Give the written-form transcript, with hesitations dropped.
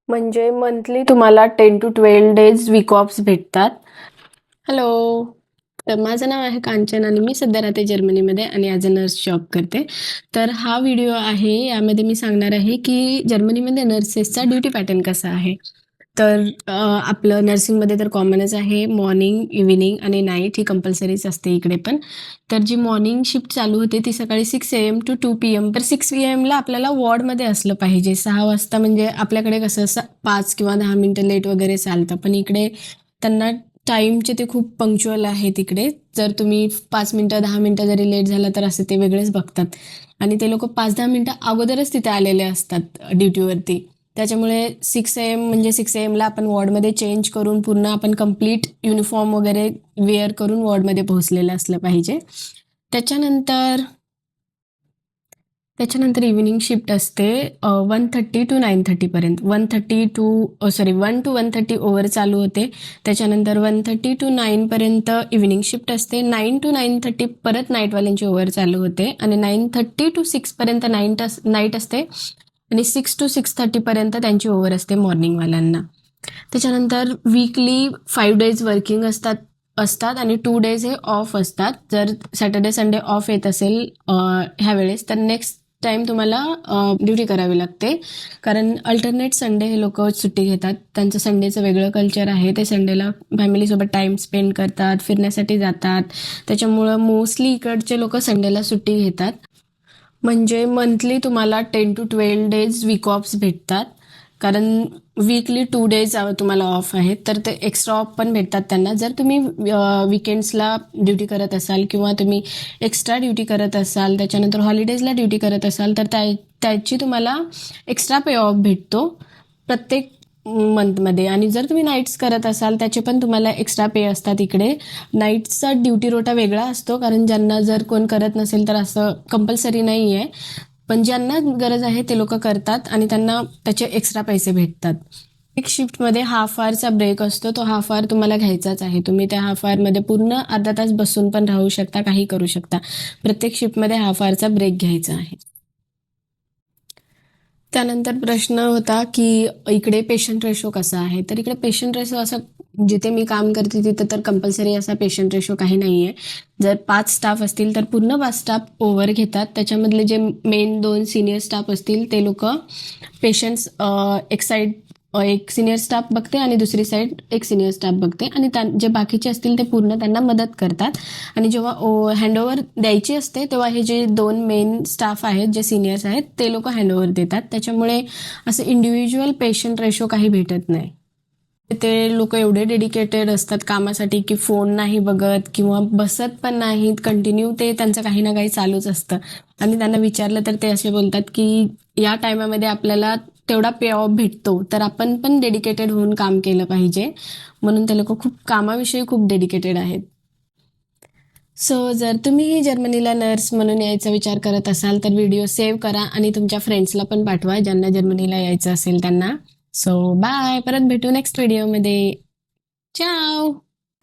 म्हणजे मंथली तुम्हाला 10 to 12 days weak offs भेटतात. हॅलो. तर माझं नाव आहे कांचन आणि मी सध्या राहते जर्मनीमध्ये आणि ॲज अ नर्स जॉब करते. तर हा व्हिडिओ आहे, यामध्ये मी सांगणार आहे की जर्मनीमध्ये नर्सेसचा ड्युटी पॅटर्न कसा आहे. तर आपलं नर्सिंगमध्ये तर कॉमनच आहे, मॉर्निंग, इव्हिनिंग आणि नाईट ही कंपल्सरीच असते इकडे पण. तर जी मॉर्निंग शिफ्ट चालू होते ती सकाळी 6 AM to 2 PM. तर 6 PMला आपल्याला वॉर्डमध्ये असलं पाहिजे. 6 वाजता म्हणजे आपल्याकडे कसं 5 किंवा 10 मिनिटं लेट वगैरे चालतं, पण इकडे त्यांना टाईमचे ते खूप पंक्च्युअल आहे तिकडे. जर तुम्ही 5 मिनिटं, 10 मिनिटं जरी लेट झाला तर असं ते वेगळेच बघतात आणि ते लोकं 5-10 मिनिटं अगोदरच तिथे आलेले असतात ड्युटीवरती. त्याच्यामुळे 6 AM म्हणजे 6 AMला आपण वॉर्डमध्ये चेंज करून पूर्ण आपण कंप्लीट युनिफॉर्म वगैरे वेअर करून वॉर्डमध्ये पोहोचलेलं असलं पाहिजे. त्याच्यानंतर त्याच्यानंतर इव्हिनिंग शिफ्ट असते 1:30 to 9:30 पर्यंत. 1:30 टू 1 to 1:30 ओव्हर चालू होते. त्याच्यानंतर 1:30 to 9 पर्यंत इव्हिनिंग शिफ्ट असते. 9 to 9:30 परत नाईटवाल्यांची ओव्हर चालू होते आणि 9:30 to 6 पर्यंत नाईट असते आणि 6 to 6:30 पर्यंत त्यांची ओव्हर असते मॉर्निंगवाल्यांना. त्याच्यानंतर वीकली 5 डेज वर्किंग असतात असतात आणि 2 डेज हे ऑफ असतात. जर सॅटर्डे संडे ऑफ येत असेल ह्या वेळेस, तर नेक्स्ट टाईम तुम्हाला ड्युटी करावी लागते. कारण अल्टरनेट संडे हे लोक सुट्टी घेतात. त्यांचं संडेचं वेगळं कल्चर आहे. ते संडेला फॅमिलीसोबत टाईम स्पेंड करतात, फिरण्यासाठी जातात. त्याच्यामुळं मोस्टली इकडचे लोक संडेला सुट्टी घेतात. म्हणजे मंथली तुम्हाला 10 to 12 डेज वीक ऑफ्स भेटतात. कारण वीकली 2 डेज तुम्हाला ऑफ आहेत, तर ते एक्स्ट्रा ऑफ पण भेटतात त्यांना. जर तुम्ही विकेंड्सला ड्युटी करत असाल किंवा तुम्ही एक्स्ट्रा ड्युटी करत असाल, त्याच्यानंतर हॉलिडेजला ड्युटी करत असाल, तर त्याची तुम्हाला एक्स्ट्रा पे ऑफ भेटतो प्रत्येक मंथमध्ये. आणि जर तुम्ही नाईट्स करत असाल त्याचे पण तुम्हाला एक्स्ट्रा पे असतात इकडे. नाईटचा ड्युटी रोटा वेगळा असतो, कारण ज्यांना जर कोण करत नसेल तर असं कंपल्सरी नाही आहे. पण ज्यांना गरज आहे ते लोक करतात आणि त्यांना त्याचे एक्स्ट्रा पैसे भेटतात. एक शिफ्टमध्ये हाफ आवरचा ब्रेक असतो. तो हाफ आवर तुम्हाला घ्यायचाच आहे. तुम्ही त्या हाफ आवरमध्ये पूर्ण अर्धा तास बसून पण राहू शकता, काही करू शकता. प्रत्येक शिफ्टमध्ये हाफ आवरचा ब्रेक घ्यायचा आहे. त्यानंतर प्रश्न होता की इकडे पेशंट रेशो कसा आहे. तर इकडे पेशंट रेशो असं, जिथे मी काम करते तिथे तर कंपल्सरी असा पेशंट रेशो काही नाही आहे. जर 5 स्टाफ असतील तर पूर्ण 5 स्टाफ ओव्हर घेतात. त्याच्यामधले जे मेन 2 सिनियर स्टाफ असतील ते लोक पेशंट्स एक साईड एक सिनियर स्टाफ बघते आणि दुसरी साईड एक सिनियर स्टाफ बघते आणि जे बाकीचे असतील ते पूर्ण त्यांना मदत करतात. आणि जेव्हा हँडओव्हर द्यायची असते तेव्हा हे जे 2 मेन स्टाफ आहेत, जे सिनियर्स आहेत, ते लोक हँडओव्हर देतात. त्याच्यामुळे असं इंडिव्हिज्युअल पेशंट रेशो काही भेटत नाही. ते लोक एवढे डेडिकेटेड असतात कामासाठी की फोन नाही बघत किंवा बसत पण नाहीत. कंटिन्यू ते त्यांचं काही ना काही चालूच असतं. आणि त्यांना विचारलं तर ते असे बोलतात की या टायमामध्ये आपल्याला तेवढा पे ऑफ भेटतो, तर आपण पण डेडिकेटेड होऊन काम केलं पाहिजे. म्हणून ते लोक खूप कामाविषयी खूप डेडिकेटेड आहेत. सो जर तुम्ही जर्मनीला नर्स म्हणून यायचा विचार करत असाल तर व्हिडिओ सेव्ह करा आणि तुमच्या फ्रेंड्सला पण पाठवा ज्यांना जर्मनीला यायचं असेल त्यांना. सो बाय, परत भेटू नेक्स्ट व्हिडिओमध्ये. चाओ.